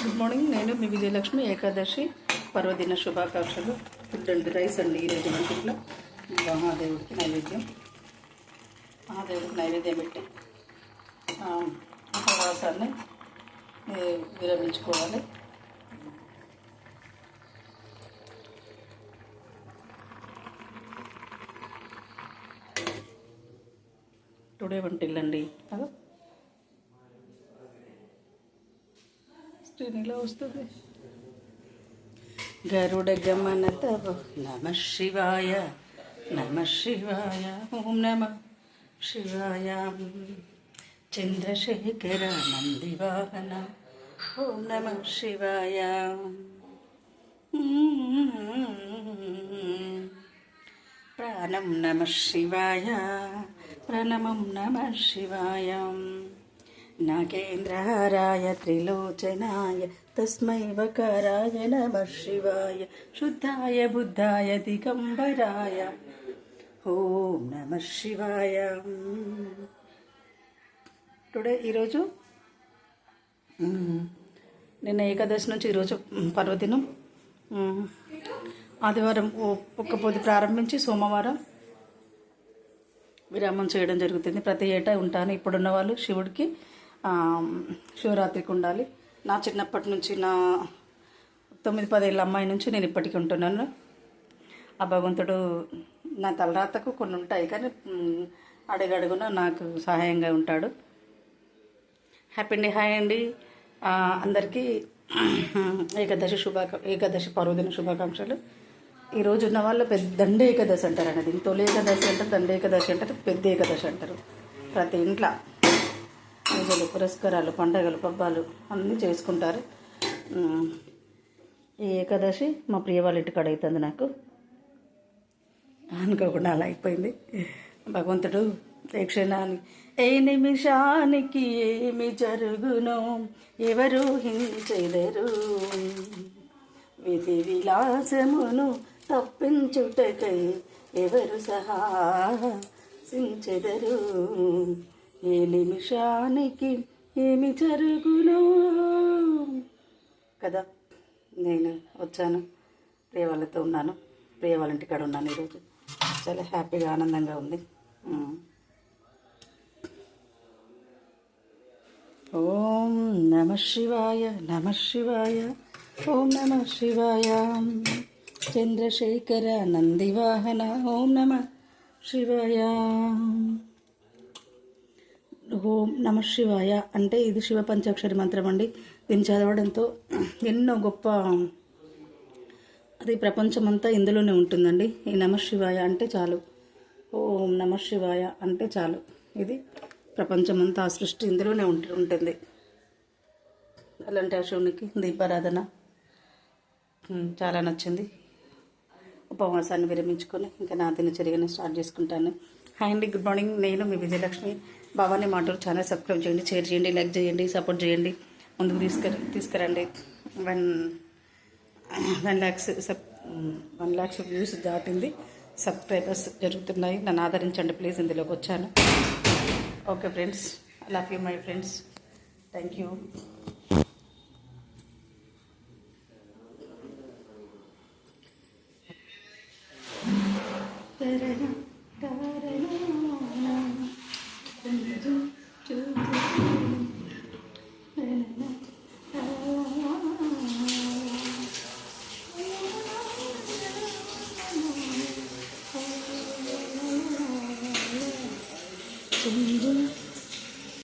Good morning. నేను మీ విజయలక్ష్మి. ఏకాదశి పర్వదిన శుభాకాంక్షలు. Food and rice అండి ఈరోజు వంటిట్లో. మహాదేవుడికి నైవేద్యం పెట్టి ఉపవాసాన్ని విరమించుకోవాలి. టుడే వంటిల్లండి. ఇలా వస్తుంది. గరుడ గమన తవ నమ శివాయ, నమ శివాయ, ఓం నమ శివాయ. చంద్రశేఖర నందివాహన, ఓం నమ శివాయ. ప్రాణం నమ శివాయ, ప్రణమం నమ శివాయ. నాగేంద్రహారాయ త్రిలోచనాయ తస్మై వకారాయ నమః శివాయ. శుద్ధాయ బుద్ధాయ దిగంబరాయ, ఓం నమః శివాయ. టుడే ఈరోజు నిన్న ఏకాదశి నుంచి ఈరోజు పర్వదినం. ఆదివారం ఒక్క పొద్దు ప్రారంభించి సోమవారం విరామం చేయడం జరుగుతుంది. ప్రతి ఏటా ఉంటాను. ఇప్పుడున్న వాళ్ళు శివుడికి శివరాత్రికి ఉండాలి. నా చిన్నప్పటి నుంచి, నా 9-10 ఏళ్ళ అమ్మాయి నుంచి నేను ఇప్పటికీ ఉంటున్నాను. ఆ భగవంతుడు నా తలరాతకు కొన్ని ఉంటాయి, కానీ అడుగడుగున నాకు సహాయంగా ఉంటాడు. హాయ్ అండి అందరికీ. ఏకాదశి పర్వదిన శుభాకాంక్షలు. ఈరోజు ఉన్న వాళ్ళు దండే ఏకాదశి అంటారు అన్నది. తొలి ఏకాదశి అంటారు, దండే ఏకాదశి అంటారు, పెద్ద ఏకాదశి అంటారు. ప్రతి ఇంట్లో పూజలు, పురస్కారాలు, పండగలు, పబ్బాలు అన్నీ చేసుకుంటారు. ఈ ఏకాదశి మా ప్రియ వాళ్ళ ఇంటికాడ అవుతుంది. నాకు అనుకోకుండా అలా అయిపోయింది. భగవంతుడు ఏ క్షణానికి, ఏ నిమిషానికి ఏమి జరుగునో ఎవరు హించెదరు, విధి విలాసమును తప్పించుటకై ఎవరు సాహసించెదరు, ఏ నిమిషానికి ఏమి జరుగునో కదా. నేను వచ్చాను, ప్రియ వాళ్ళతో ఉన్నాను, ప్రియ వాళ్ళ ఇంటికాడ ఉన్నాను. ఈరోజు చాలా హ్యాపీగా, ఆనందంగా ఉంది. ఓం నమ శివాయ, నమ శివాయ, ఓం నమ శివాయ. చంద్రశేఖర నందివాహన, ఓం నమ శివాయ. ఓం నమ శివాయ అంటే ఇది శివ పంచాక్షరి మంత్రం అండి. దీన్ని చదవడంతో ఎన్నో గొప్ప, అది ప్రపంచమంతా ఇందులోనే ఉంటుందండి. ఈ నమ శివాయ అంటే చాలు, ఓం నమ శివాయ అంటే చాలు. ఇది ప్రపంచమంతా, ఆ సృష్టి ఇందులోనే ఉంటుంది. అలాంటి ఆ శివునికి దీపారాధన చాలా నచ్చింది. ఉపవాసాన్ని విరమించుకొని ఇంకా నా దినచర్యగానే స్టార్ట్ చేసుకుంటాను. హాయ్ అండి, గుడ్ మార్నింగ్. నేను మీ విజయలక్ష్మి. భవానీ మాటలు ఛానల్ సబ్స్క్రైబ్ చేయండి, షేర్ చేయండి, లైక్ చేయండి, సపోర్ట్ చేయండి. ముందుకు తీసుకురండి. 1 lakhs వ్యూస్ దాటింది. సబ్స్క్రైబర్స్ జరుగుతున్నాయి. నన్ను ఆదరించండి ప్లీజ్. ఇందులోకి వచ్చాను. Okay friends, I love you my friends. Thank you.